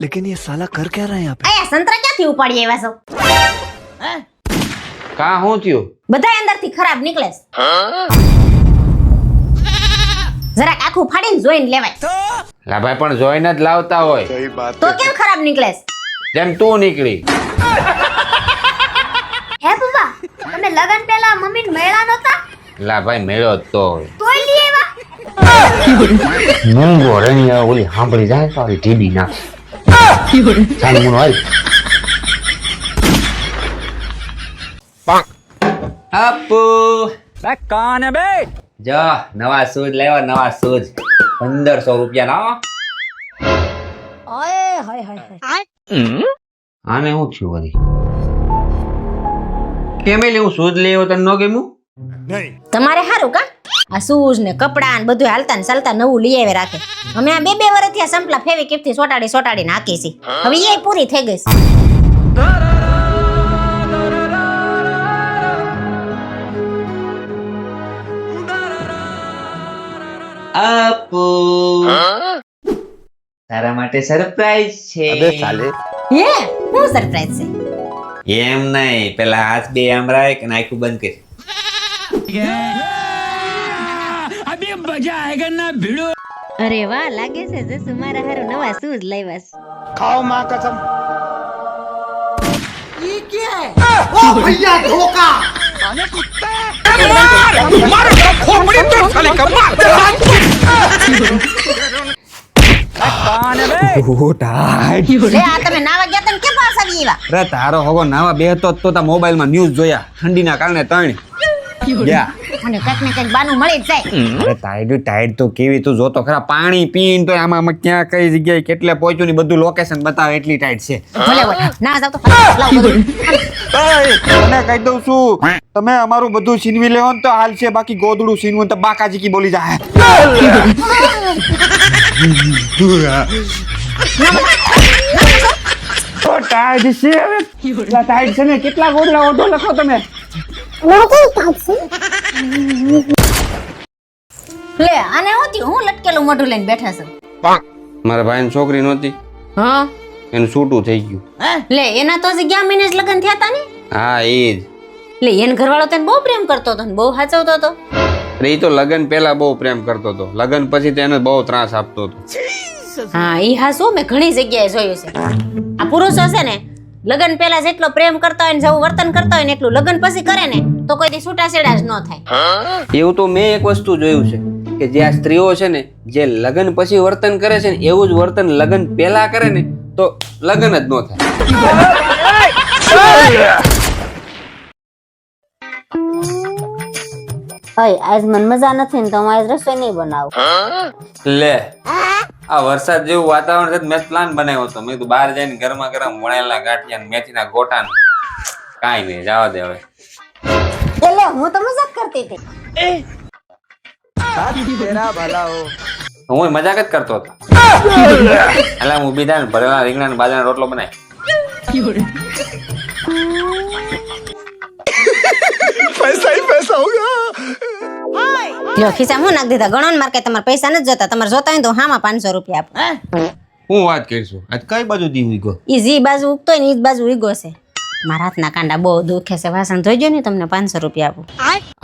लेकिन ये साला कर क्या रहा है यहाँ पे? આયા સંતરા ક્યાંથી ઉપાડી આવ્યા છો? કા હું થયું? બધાય અંદરથી ખરાબ નીકળે છે. જરાક આખું ફાડીને જોઈને લેવાય. લા ભાઈ પણ જોઈને જ લાવતા હોય તો કેમ ખરાબ નીકળે છે? જેમ તું નીકળી. હે પપ્પા તમે લગન પહેલા મમ્મીને મળ્યા નહોતા લા ભાઈ મેળો જ તો હોય. તોય લઈ આવ્યા મૂંગો રણિયા ઓલી સાંભળી જાય તો આવી ઢીબી નાખે. ચાલ મુનો હાલ. આપુ कौन है बे? જો નવા શૂઝ લેવા નવા શૂઝ 1500 રૂપિયા ઓય હાય હાય હાય. આને શું થયું વળી? કેમ લેવું શૂઝ લેવો તને ન ગમ્યું? તમારે સારું કા આ શૂઝ ને કપડા ને બધું હાલતા ને ચાલતા નવું લઈ આવે રાખે. અમે આ 2 વર્ષથી આ સંપલા ફેવિકિક થી સોટાડી નાખી છે. હવે એ પૂરી થઈ ગઈ છે. આપુ તારા માટે સરપ્રાઈઝ છે. अबे साले હે હું સરપ્રાઈઝ છે? એમ નહીં, પેલા હાથ બે આમ રાખ અને આખું બંધ કર. अभी मजा आएगा ना भिड़ो. અરે વાહ લાગે છે જસુ મારા હારું નવા શૂઝ લાવ્યા છે. खाओ माँ कसम. લે આ તમે નાવા ગયા તા ને કે પાસ આવી એવા? અરે તારો હગો નાવા બેહતો તો તા મોબાઈલ માં ન્યૂઝ જોયા, ઠંડીના કારણે ત્રણ ગયા. મને કંઈક ને કંઈક બાનું મળી જ જાય. અરે ટાઈડ તો કેવી તું જોતો ખરા, પાણી પીન તો આમાં ક્યાં કઈ જગ્યાએ કેટલે પહોંચ્યું ની બધું લોકેશન બતાવે એટલી ટાઈટ છે. ભલે ભલે ના જાવ તો લાવ બધું. તને કહી દઉં છું, તમે અમારું બધું છીનવી લેવો ને તો હાલ છે, બાકી ગોદડું છીનવું તો બાકાજી કી બોલી જાય. ટાઈડ છે હવે, ટાઈડ છે ને કેટલા ગોદડા ઓઢો લખો તમે. લે આને હું થયું? હું લટકેલું મોઢું લઈને બેઠા છું. મારા ભાઈની છોકરી નહોતી, હા એનું છૂટું થઈ ગયું. લે એના તો હજી ગયા મહિને જ લગ્ન થયા તા ને. હા એ જ. લે એને ઘરવાળો તને બહુ પ્રેમ કરતો હતો ને બહુ સાચવતો હતો. અરે એ તો લગન પહેલા બહુ પ્રેમ કરતો હતો, લગન પછી તો એને બહુ ત્રાસ આપતો હતો. હા ઈ હાસુ મેં ઘણી જગ્યાએ જોયું છે. આ પુરુષો છે ને લગન પહેલા જેટલો પ્રેમ કરતા હોય ને જેવું વર્તન કરતા હોય ને એટલું લગન પછી કરે ને તો કોઈ દી છૂટાછેડા જ ન થાય. એવું તો મેં એક વસ્તુ જોયું છે કે જે આ સ્ત્રીઓ છે ને જે લગન પછી વર્તન કરે છે ને એવું જ વર્તન લગન પહેલા કરે ને તો લગન જ ન થાય. અય આજ મને મજા નથી ને તો હું આજ રસોઈ નહીં બનાવું. લે આ વરસાદ જેવું વાતાવરણ છે મેં પ્લાન બનાવ્યો હતો, મેં કીધું બહાર જઈને ગરમા ગરમ વણેલા ગાંઠિયા મેથીના ગોટા કાંઈ નહીં, જવા દે હવે. એટલે હું તો મજાક કરતી હતી. હું મજાક જ કરતો હતો. એટલે હું ઊભી થાય ને ભરેલા રીંગણા બાજરાનો રોટલો બનાય. पैसा ही पैसा होगा. લ્યો ખિસ્સા હું નાખ દીધા. ગણો ને માર કઈ તમારે પૈસા નથી જોતા, તમારે જોતા હોય તો હામાં 500 રૂપિયા આપો. હું વાત કરીશું આજ કઈ બાજુ દીવું ગયો? ઈ જી બાજુ ઉગતો હોય ને ઈ જ બાજુ ઉગો છે. મારા હાથના કાંડા બહુ દુખે છે, વાસણ ધોઈ ગયો ને તમને 500 રૂપિયા આપું.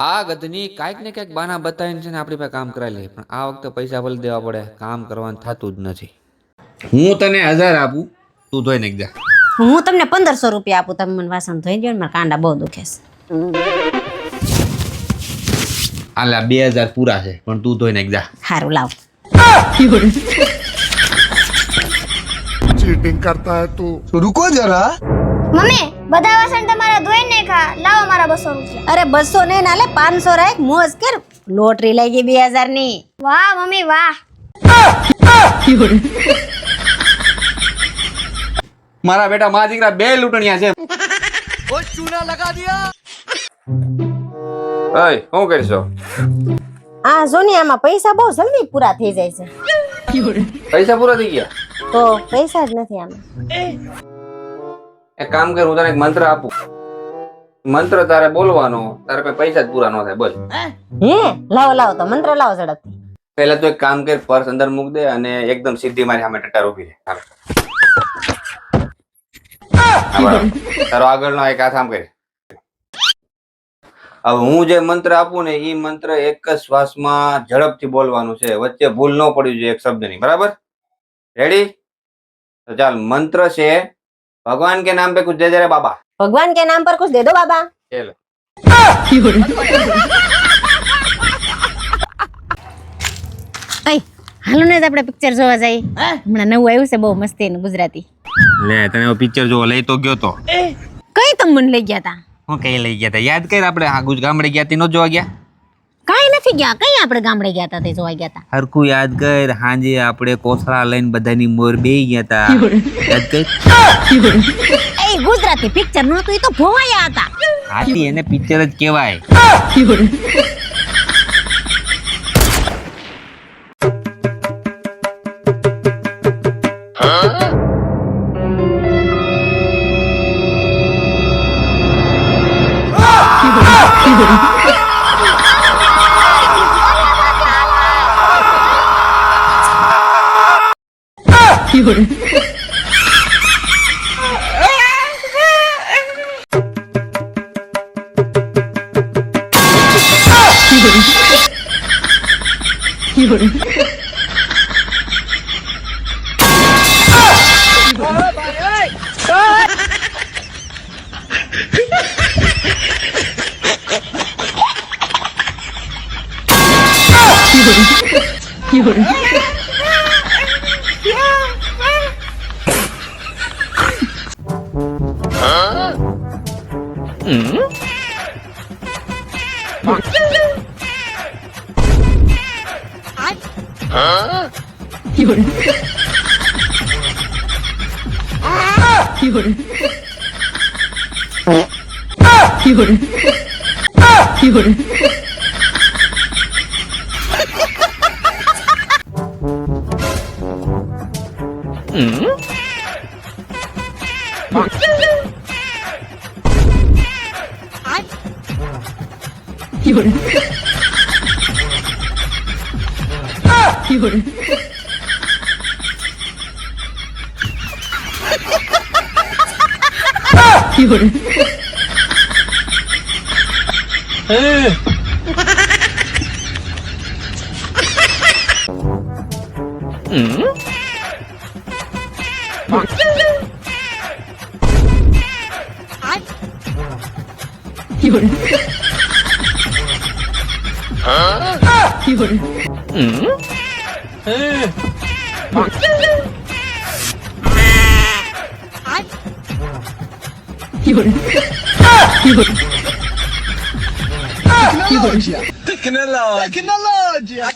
આ ગધની કાંઈક ને કાંઈક બાના બતાવીને છે ને આપણી પાસે કામ કરાવી લે, પણ આ વખતે પૈસા ભલે દેવા પડે, કામ કરવાનું થતું જ નથી. હું તને 1000 આપું, તું ધોઈ નાખ જા. હું તમને 1500 રૂપિયા આપું, તમે મને વાસણ ધોઈ ગયો ને મારા કાંડા બહુ દુખે છે. આલા 2000 પૂરા છે પણ તું ધોઈ નાખ જા. સારું લાવ. चीटिंग करता है तू. तो रुको जरा. મમ્મી બધા વાસણ તમારા ધોઈ નાખ્યા લાવો મારા 200 રૂપિયા અરે 200 નહીં નાલે 500 રાખ, મોજ કર. લોટરી લાગી 2000 ની. વાહ મમ્મી વાહ મારા બેટા મારા દીકરા બે લૂંટણિયા છે. वो चूना लगा दिया. ઓય શું કરશો? આ જો ને આમાં પૈસા બહુ જલ્દી પૂરા થઈ જાય છે. પૈસા પૂરા થઈ ગયા? તો પૈસા જ નથી આમાં. એક કામ કર, હું તને એક મંત્ર આપું, મંત્ર તારે બોલવાનો, તારે કોઈ પૈસા જ પૂરા ન થાય. બોલ. હે લાવો લાવો તો મંત્ર લાવો ઝડપથી. પહેલા તો એક કામ કર, પર્સ અંદર મૂક દે અને એકદમ સીધી મારી સામે ટટાર ઊભી રહે. હાલ. બરાબર. તારો આગળનો એક હાથ આમ કરી. હવે હું જે મંત્ર આપું ને એ મંત્ર એક જ શ્વાસમાં ઝડપથી બોલવાનું છે, વચ્ચે ભૂલ ન પડવી જોઈએ એક શબ્દની. બરાબર? રેડી? તો ચાલ, મંત્ર છે ભગવાન કે નામ પે કુછ દે દે રે બાબા. ભગવાન કે નામ પર કુછ દે દો બાબા. ચલો. કઈ હાલો ને આપણે પિક્ચર જોવા જઈએ. હમણાં નવું આવ્યું છે બહુ મસ્તી એનું ગુજરાતી. લે, તને પિક્ચર જોવા લઈ તો ગયો તો. કઈ તમે મને લઈ ગયા તા? હું કઈ લઈ ગયા તા? યાદ કર, આપણે આ ગામડે ગયા તી નો જોવા ગયા? કાઈ નથી ગયા. કઈ આપણે ગામડે ગયા તા તે જોવા ગયા તા? હરકું યાદ કર, હાંજે આપણે કોથળા લઈને બધાની મોર બેહી ગયા તા. યાદ કર. એ ગુજરાતી પિક્ચર નહોતું, એ તો ભોવાયા હતા. હાથી એને પિક્ચર જ કહેવાય. Tecnologia.